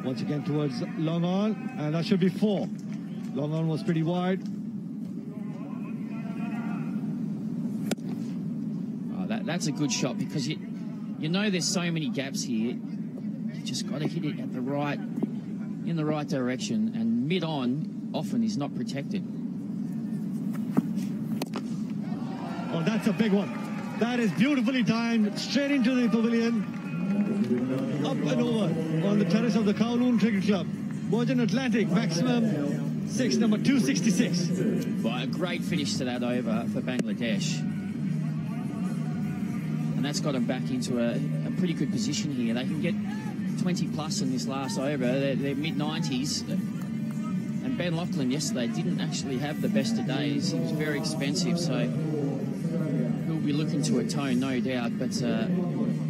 Once again towards long on, and that should be 4. Long on was pretty wide. Oh, that's a good shot, because you know there's so many gaps here. You just got to hit it at the right, in the right direction, and mid on often is not protected. Oh, that's a big one. That is beautifully timed, straight into the pavilion, up and over on the terrace of the Kowloon Cricket Club. Virgin Atlantic, maximum 6, number 266. Well, a great finish to that over for Bangladesh. And that's got them back into a pretty good position here. They can get 20 plus in this last over. They're mid-90s. And Ben Lachlan yesterday didn't actually have the best of days. He was very expensive, so he'll be looking to atone, no doubt. But a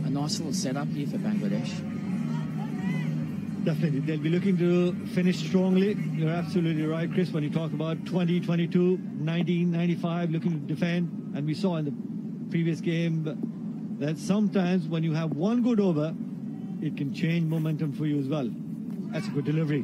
nice little setup here for Bangladesh. Definitely. They'll be looking to finish strongly. You're absolutely right, Chris, when you talk about 20, 22, 19, 95, looking to defend. And we saw in the previous game that sometimes when you have one good over, it can change momentum for you as well. That's a good delivery.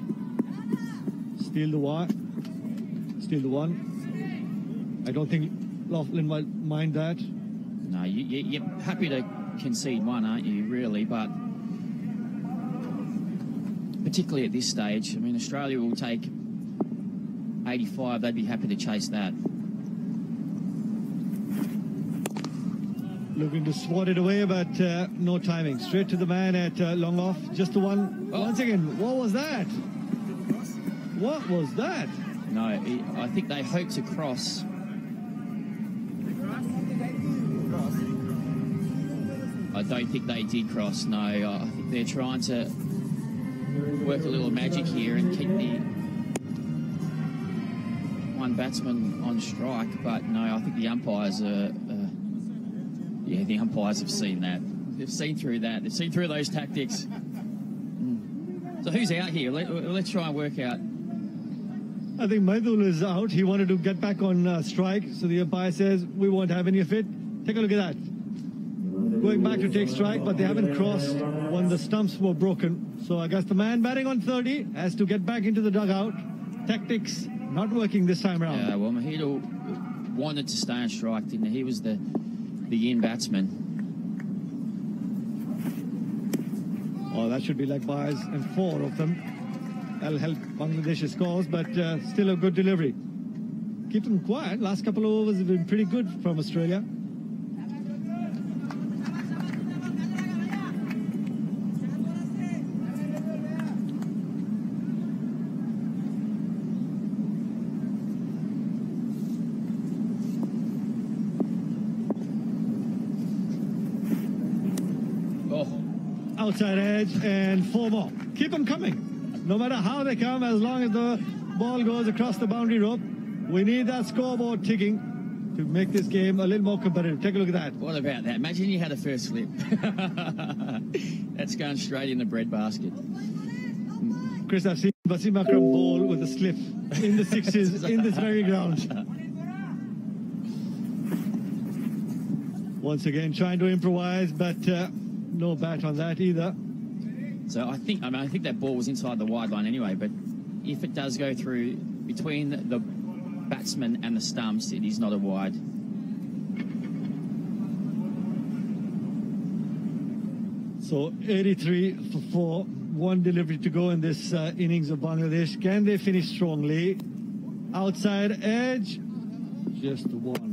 Steal the one. Steal the one. I don't think Lachlan might mind that. No, you're happy to concede one, aren't you, really? But particularly at this stage, I mean, Australia will take 85. They'd be happy to chase that. Looking to swat it away, but no timing. Straight to the man at long off. Just the one. Oh. Once again, what was that? What was that? No, I think they hope to cross. I don't think they did cross, no. I think they're trying to work a little magic here and keep the one batsman on strike, but no, I think the umpires are... yeah, the umpires have seen that. They've seen through that. They've seen through those tactics. So who's out here? Let's try and work out. I think Maidul is out. He wanted to get back on strike, so the umpire says, we won't have any of it. Take a look at that. Going back to take strike, but they haven't crossed when the stumps were broken. So I guess the man batting on 30 has to get back into the dugout. Tactics not working this time around. Yeah, well, Mahidul wanted to stay on strike, didn't he? He was the in batsman. Oh, that should be leg byes, and 4 of them. That'll help Bangladesh's scores, but still a good delivery. Keep them quiet. Last couple of overs have been pretty good from Australia. Outside edge, and 4 more. Keep them coming. No matter how they come, as long as the ball goes across the boundary rope, we need that scoreboard ticking to make this game a little more competitive. Take a look at that. What about that? Imagine you had a first slip. That's going straight in the breadbasket. Chris, I've seen Wasim Akram bowl with a slip in the 60s in this very ground. Once again, trying to improvise, but no bat on that either. So I think that ball was inside the wide line anyway, but if it does go through between the batsman and the stumps, it is not a wide. So 83 for 4, 1 delivery to go in this innings of Bangladesh. Can they finish strongly? Outside edge, just the 1.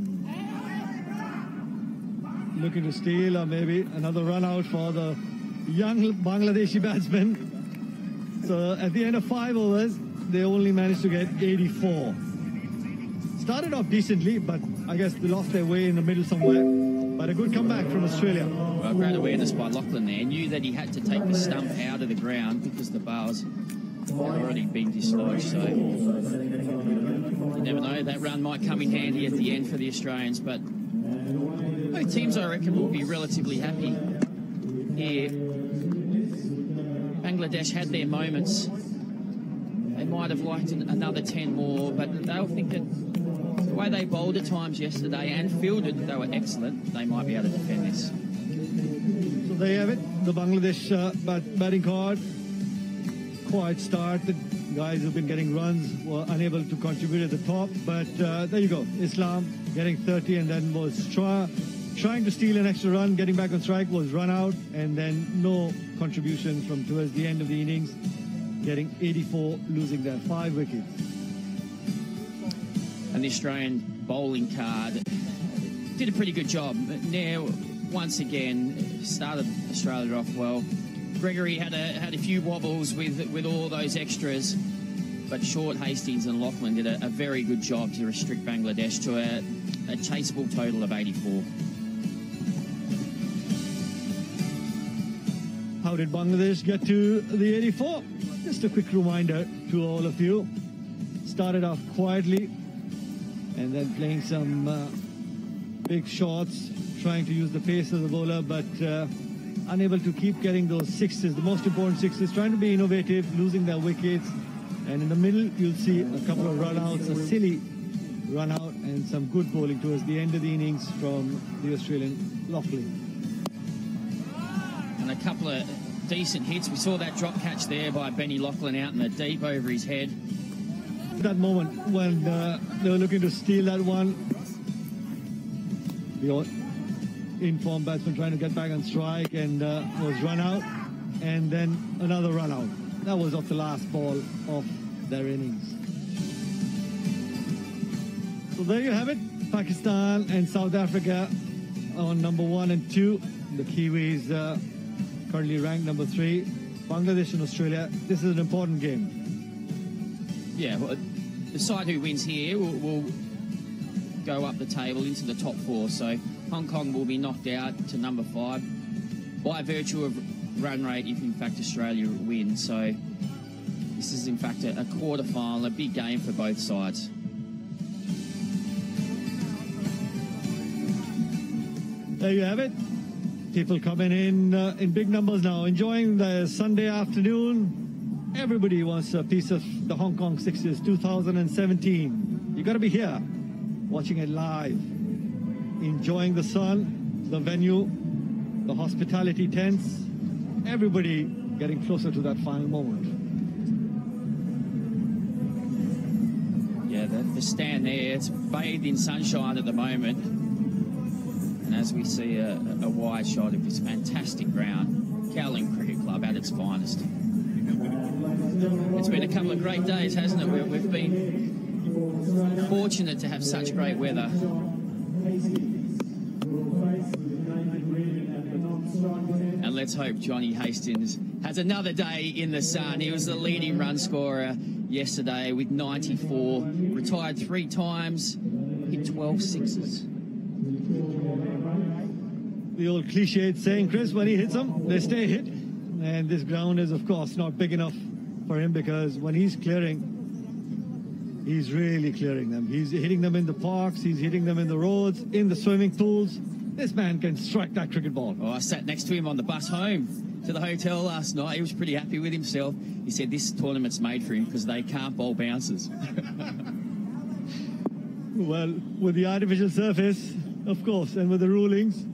Looking to steal, or maybe another run out for the young Bangladeshi batsmen. So at the end of 5 overs, they only managed to get 84. Started off decently, but I guess they lost their way in the middle somewhere. But a good comeback from Australia. Well, great awareness by Lachlan there. Knew that he had to take the stump out of the ground because the bars had already been dislodged. So you never know, that run might come in handy at the end for the Australians, but both teams, I reckon, will be relatively happy here. Bangladesh had their moments. They might have liked another 10 more, but they'll think that the way they bowled at times yesterday and fielded, they were excellent. They might be able to defend this. So there you have it, the Bangladesh batting card. quiet start. The guys who've been getting runs were unable to contribute at the top. But there you go. Islam getting 30, and then was trying to steal an extra run, getting back on strike, was run out, and then no contribution from towards the end of the innings, getting 84, losing their 5 wickets. And the Australian bowling card did a pretty good job. Now, once again, started Australia off well. Gregory had a few wobbles with all those extras, but Short, Hastings and Lachlan did a very good job to restrict Bangladesh to a chaseable total of 84. How did Bangladesh get to the 84? Just a quick reminder to all of you. Started off quietly and then playing some big shots, trying to use the pace of the bowler, but unable to keep getting those sixes, the most important sixes, trying to be innovative, losing their wickets. And in the middle, you'll see a couple of run-outs, a silly run-out, and some good bowling towards the end of the innings from the Australian Lachlan. And a couple of decent hits. We saw that drop catch there by Benny Lachlan out in the deep over his head. That moment when they were looking to steal that one, the in-form batsman trying to get back on strike and was run out, and then another run out. That was off the last ball of their innings. So there you have it. Pakistan and South Africa on number 1 and 2. The Kiwis currently ranked number 3. Bangladesh and Australia. This is an important game. Yeah, well, the side who wins here will go up the table into the top 4. So Hong Kong will be knocked out to number 5 by virtue of run rate if in fact Australia wins. So this is in fact a quarter final, a big game for both sides. There you have it. People coming in big numbers now, enjoying the Sunday afternoon. Everybody wants a piece of the Hong Kong Sixers 2017. You got to be here, watching it live, enjoying the sun, the venue, the hospitality tents. Everybody getting closer to that final moment. Yeah, the stand there, it's bathed in sunshine at the moment. And as we see a wide shot of this fantastic ground, Kowloon Cricket Club at its finest. It's been a couple of great days, hasn't it? We've been fortunate to have such great weather. And let's hope Johnny Hastings has another day in the sun. He was the leading run scorer yesterday with 94, retired 3 times, hit 12 sixes. The old cliched saying, Chris, when he hits them, they stay hit. And this ground is, of course, not big enough for him, because when he's clearing, he's really clearing them. He's hitting them in the parks, he's hitting them in the roads, in the swimming pools. This man can strike that cricket ball. Oh, I sat next to him on the bus home to the hotel last night. He was pretty happy with himself. He said this tournament's made for him because they can't bowl bouncers. Well, with the artificial surface, of course, and with the rulings,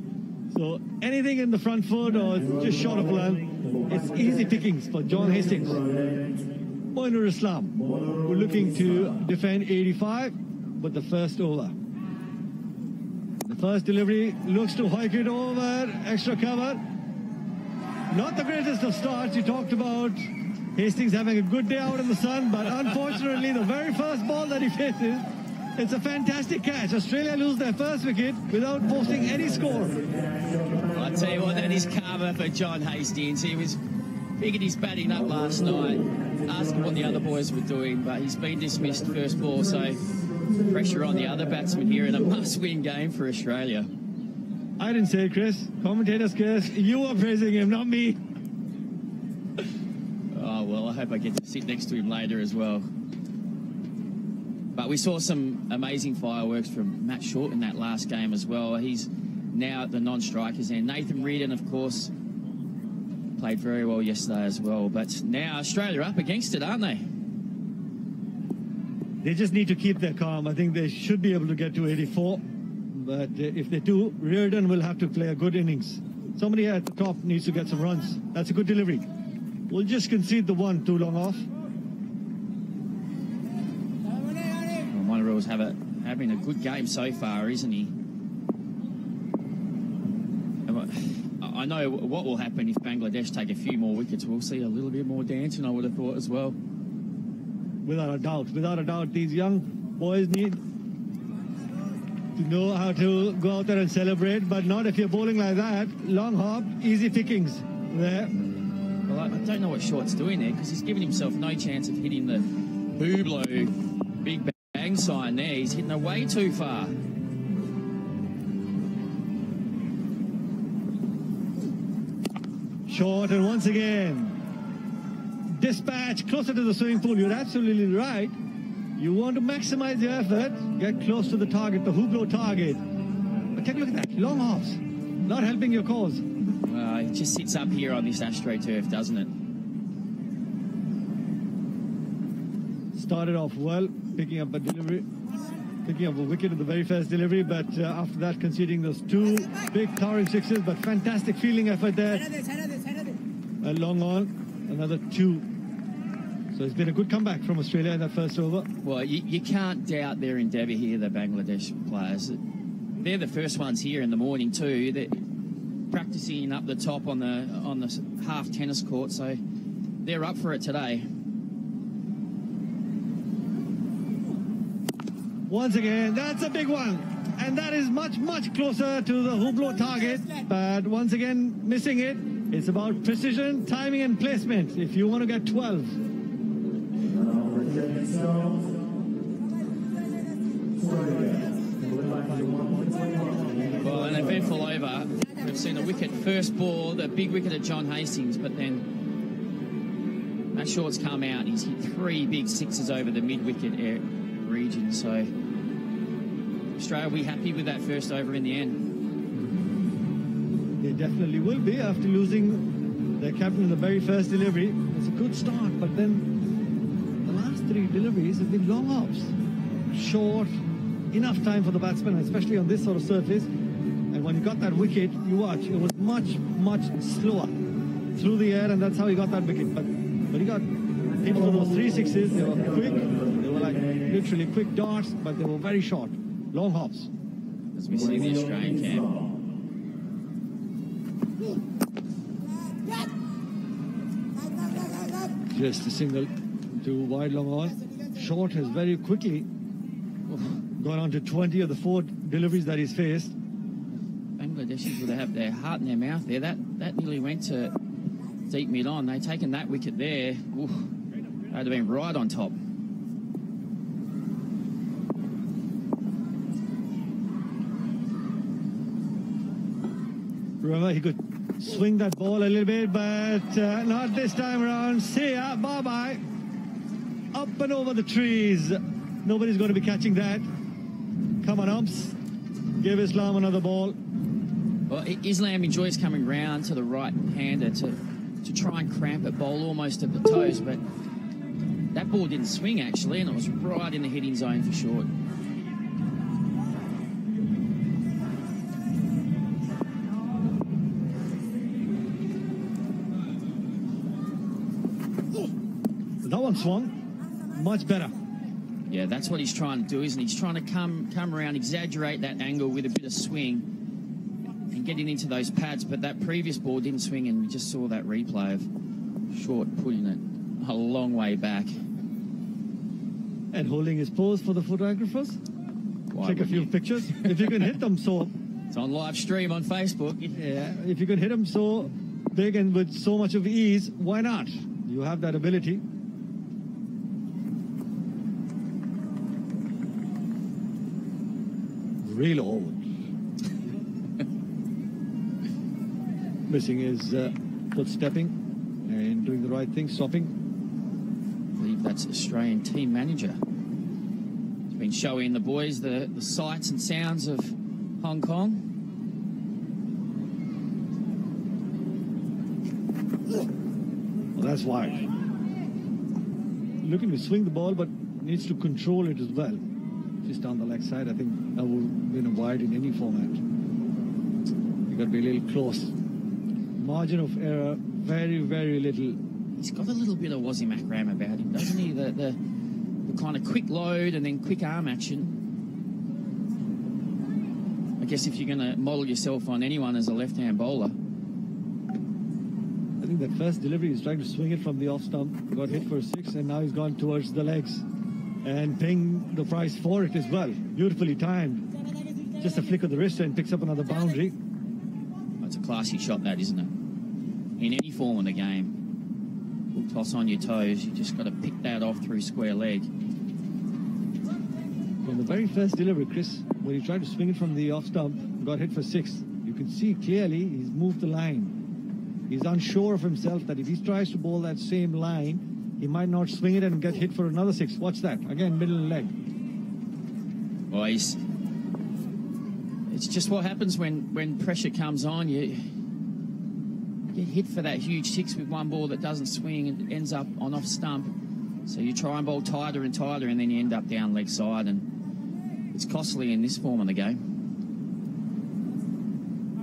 so anything in the front foot or just short of run, it's easy pickings for John Hastings. Moinur Islam, we're looking to defend 85 with the first over. The first delivery looks to hike it over, extra cover. Not the greatest of starts. You talked about Hastings having a good day out in the sun, but unfortunately the very first ball that he faces, it's a fantastic catch. Australia lose their first wicket without posting any score. I tell you what, that is karma for John Hastings. He was picking his batting up last night, asking what the other boys were doing, but he's been dismissed first ball, so pressure on the other batsmen here in a must-win game for Australia. I didn't say it, Chris. Commentators, Chris, you are praising him, not me. Oh, well, I hope I get to sit next to him later as well. But we saw some amazing fireworks from Matt Short in that last game as well. He's now at the non-strikers end. Nathan Reardon, of course, played very well yesterday as well. But now Australia up against it, aren't they? They just need to keep their calm. I think they should be able to get to 84. But if they do, Reardon will have to play a good innings. Somebody at the top needs to get some runs. That's a good delivery. We'll just concede the one too long off. Well, Monoreel's having a good game so far, isn't he? I know what will happen if Bangladesh take a few more wickets. We'll see a little bit more dancing, I would have thought, as well. Without a doubt. Without a doubt, these young boys need to know how to go out there and celebrate, but not if you're bowling like that. Long hop, easy pickings there. Well, I don't know what Short's doing there, because he's giving himself no chance of hitting the Hublot big bang sign there. He's hitting it way too far. Short, and once again, dispatch closer to the swimming pool. You're absolutely right. You want to maximize your effort, get close to the target, the Hublot target. But take a look at that, long hops, not helping your cause. It just sits up here on this AstroTurf, doesn't it? Started off well, picking up a delivery, picking up a wicket at the very first delivery, but after that conceding those two big towering sixes, but fantastic fielding effort there. And long on, another two. So it's been a good comeback from Australia in that first over. Well, you can't doubt their endeavour here, the Bangladesh players. They're the first ones here in the morning too. They're practicing up the top on the half tennis court, so they're up for it today. Once again, that's a big one. And that is much, much closer to the Hublot target. But once again, missing it. It's about precision, timing and placement if you want to get 12. Well, an eventful over. We've seen a wicket first ball, the big wicket at John Hastings, but then that Short's come out and he's hit three big sixes over the mid-wicket region. So Australia will be happy with that first over in the end. They definitely will be after losing their captain in the very first delivery. It's a good start, but then the last three deliveries have been long hops. Short, enough time for the batsman, especially on this sort of surface. And when he got that wicket, you watch, it was much, much slower through the air, and that's how he got that wicket. But he got hit for those three sixes. They were quick. They were like literally quick darts, but they were very short. Long hops. As we see the Australian camp. Just a single to wide long on. Short has very quickly gone on to 20 of the 4 deliveries that he's faced. Bangladeshis would have their heart in their mouth there. That nearly went to deep mid on. They'd taken that wicket there. Ooh, they'd have been right on top. Remember, he could swing that ball a little bit, but not this time around. See ya, bye-bye. Up and over the trees. Nobody's going to be catching that. Come on, umps. Give Islam another ball. Well, Islam enjoys coming round to the right-hander to try and cramp it, bowl almost at the toes, but that ball didn't swing, actually, and it was right in the hitting zone for Short. That one swung much better. Yeah, that's what he's trying to do, isn't he? He's trying to come around, exaggerate that angle with a bit of swing and getting into those pads, but that previous ball didn't swing, and we just saw that replay of Short putting it a long way back. And holding his pose for the photographers. Take a few pictures. If you can hit them so... It's on live stream on Facebook. Yeah, if you can hit them so big and with so much of ease, why not? You have that ability. Real old. Missing his foot stepping and doing the right thing, stopping. I believe that's Australian team manager. He's been showing the boys the sights and sounds of Hong Kong. Well, that's wide. Looking to swing the ball, but needs to control it as well. Just down the leg side, I think that would have been a wide in any format. You've got to be a little close. Margin of error, very, very little he's got a little bit of Wazzy Macram about him, doesn't he? The kind of quick load and then quick arm action. I guess if you're going to model yourself on anyone as a left-hand bowler. I think that first delivery, he's trying to swing it from the off stump, got hit for 6, and now he's gone towards the legs and paying the price for it as well. Beautifully timed. Just a flick of the wrist and picks up another boundary. That's a classy shot, that, isn't it? In any form of the game, full toss on your toes, you just got to pick that off through square leg. In the very first delivery, Chris, when he tried to swing it from the off stump, got hit for 6. You can see clearly he's moved the line. He's unsure of himself that if he tries to bowl that same line, he might not swing it and get hit for another 6. Watch that. Again, middle leg. Well, it's just what happens when pressure comes on. You get hit for that huge 6 with one ball that doesn't swing and ends up on off stump. So you try and bowl tighter and tighter, and then you end up down leg side, and it's costly in this form of the game.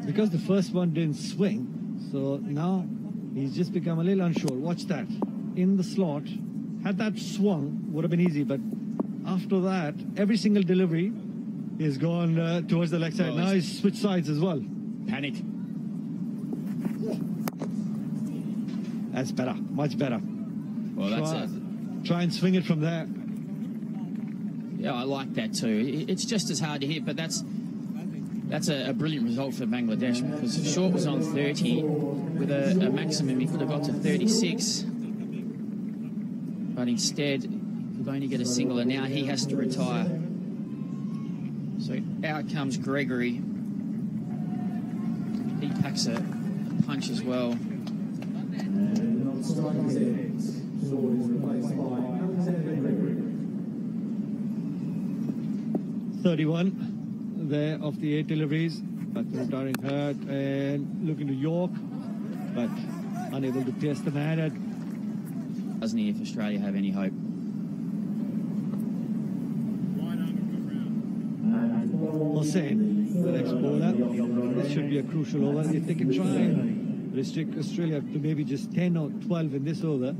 Because the first one didn't swing, so now he's just become a little unsure. Watch that. In the slot. Had that swung, would have been easy, but after that, every single delivery is gone towards the leg side. Oh, now he's switched sides as well. Panic. That's better. Much better. Well, that's it. Try and swing it from there. Yeah, I like that too. It's just as hard to hit, but that's a brilliant result for Bangladesh, because Short was on 30 with a maximum. He could have got to 36, but instead could only get a single, and now he has to retire. So out comes Gregory. He packs a punch as well. 31 there of the 8 deliveries, but retiring hurt and looking to York, but unable to pierce the man. Doesn't he, if Australia have any hope? Hussain, the next bowler. This should be a crucial over. If they can try and restrict Australia to maybe just 10 or 12 in this over,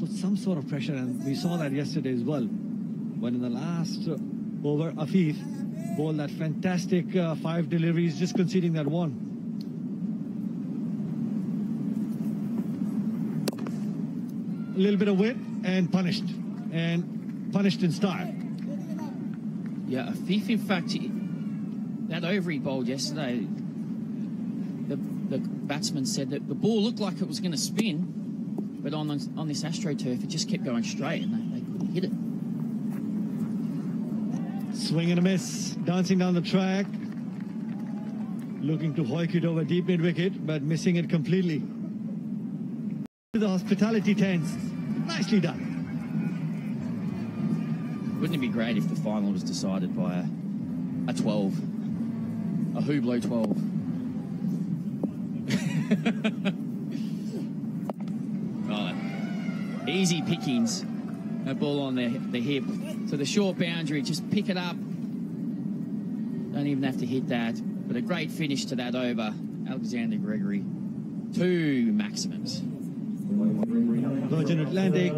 put some sort of pressure, and we saw that yesterday as well, when in the last over, Afif bowled that fantastic 5 deliveries, just conceding that one. A little bit of wit and punished in style. Yeah, Afif, in fact, that over he bowled yesterday, the batsman said that the ball looked like it was going to spin, but on this AstroTurf, it just kept going straight, and they couldn't hit it. Swing and a miss, dancing down the track, looking to hoik it over deep mid-wicket, but missing it completely. The hospitality tents, nicely done. Wouldn't it be great if the final was decided by a 12, a Hublot 12? Right, easy pickings. A ball on the hip. So the short boundary, just pick it up. Don't even have to hit that. But a great finish to that over. Alexander Gregory. 2 maximums. Virgin Atlantic,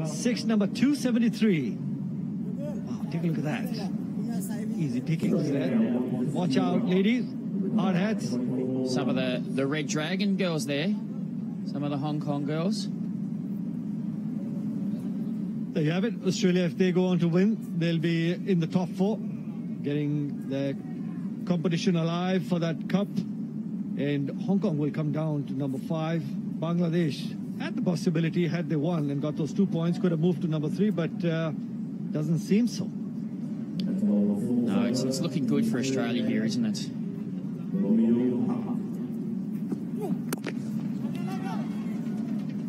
6 number 273. Wow, take a look at that. Easy pickings there. Watch out, ladies. Hard hats. Some of the Red Dragon girls there. Some of the Hong Kong girls. There you have it. Australia, if they go on to win, they'll be in the top 4, getting the competition alive for that cup. And Hong Kong will come down to number 5. Bangladesh had the possibility, had they won and got those 2 points, could have moved to number 3, but doesn't seem so. No, it's looking good for Australia here, isn't it?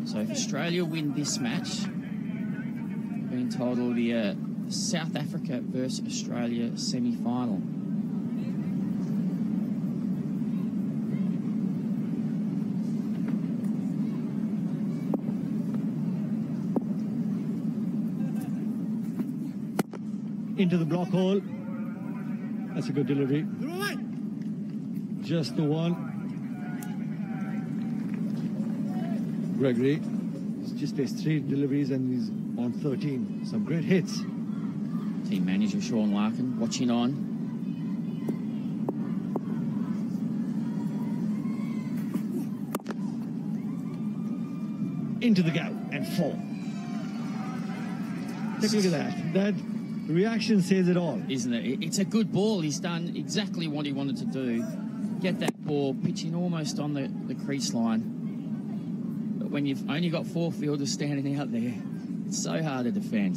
So if Australia win this match, been told it'll be a South Africa versus Australia semi-final. Into the block hole. That's a good delivery. Just the one. Gregory He's just faced 3 deliveries and he's on 13. Some great hits. Team manager Sean Larkin watching on. Into the gap and 4. Take a look at that. That reaction says it all. Isn't it? It's a good ball. He's done exactly what he wanted to do. Get that ball pitching almost on the crease line. But when you've only got 4 fielders standing out there, it's so hard to defend.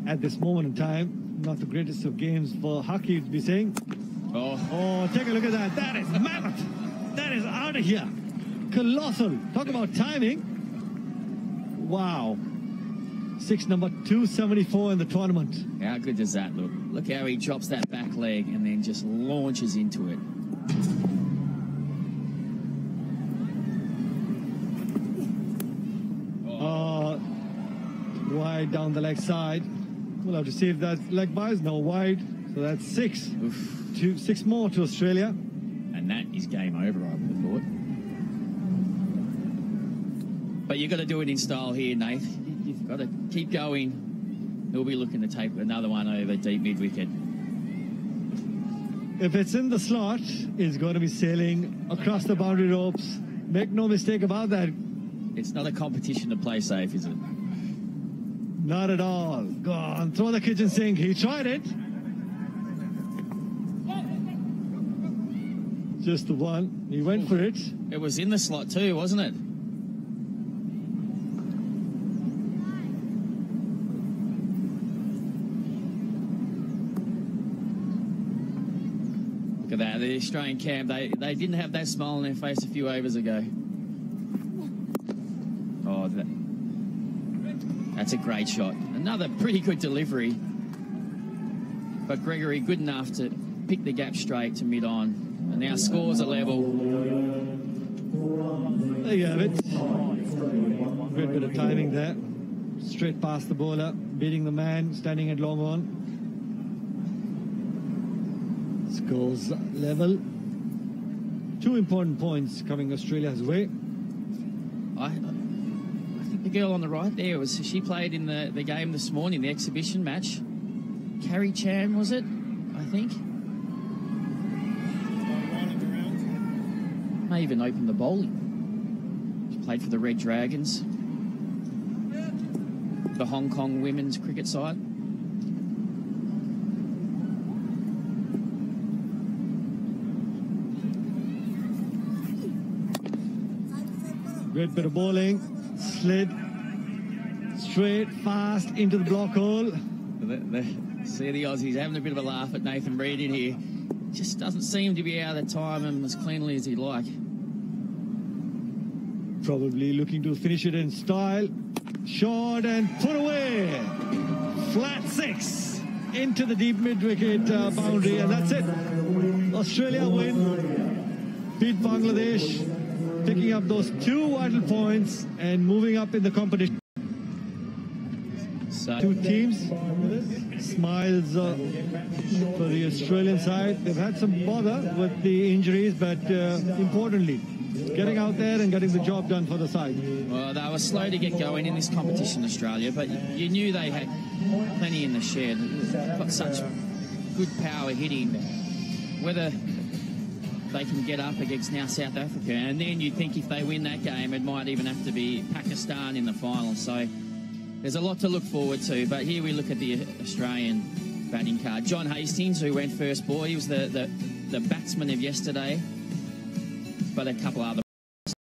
At this moment in time, not the greatest of games for hockey to be saying. Oh, take a look at that. That is mammoth. That is out of here. Colossal. Talk about timing. Wow. 6 number 274 in the tournament. How good does that look? Look how he drops that back leg and then just launches into it. Wide down the leg side. We'll have to see if that leg buys. No wide. So that's 6. 6 more to Australia. And that is game over, I would have thought. But you've got to do it in style here, Nate. You've got to keep going. He'll be looking to take another one over deep mid-wicket. If it's in the slot, it's going to be sailing across the boundary ropes. Make no mistake about that. It's not a competition to play safe, is it? Not at all. Go on, throw the kitchen sink. He tried it. Just the one. He went for it. It was in the slot too, wasn't it? Look at that. The Australian camp, they didn't have that smile on their face a few overs ago. Oh, that's a great shot. Another pretty good delivery. But Gregory good enough to pick the gap straight to mid-on. And now scores are level. There you have it. Great bit of timing there. Straight past the bowler, beating the man, standing at long on. Scores level. 2 important points coming Australia's way. I think the girl on the right there, she played in the game this morning, the exhibition match. Carrie Chan, was it? I think. May even open the bowling. She played for the Red Dragons, the Hong Kong women's cricket side. Great bit of bowling. Slid straight, fast into the block hole. See the Aussies having a bit of a laugh at Nathan Reid in here. Just doesn't seem to be out of time and as cleanly as he'd like. Probably looking to finish it in style. Short and put away. Flat 6 into the deep mid-wicket boundary, and that's it. Australia win. Beat Bangladesh, picking up those 2 vital points and moving up in the competition. So 2 teams. Smiles for the Australian side. They've had some bother with the injuries, but importantly, getting out there and getting the job done for the side. Well, they were slow to get going in this competition, Australia, but you knew they had plenty in the shed. They've got such good power hitting. Whether they can get up against now South Africa, and then you'd think if they win that game, it might even have to be Pakistan in the final. So there's a lot to look forward to, but here we look at the Australian batting card. John Hastings, who went first ball, he was the batsman of yesterday, but a couple other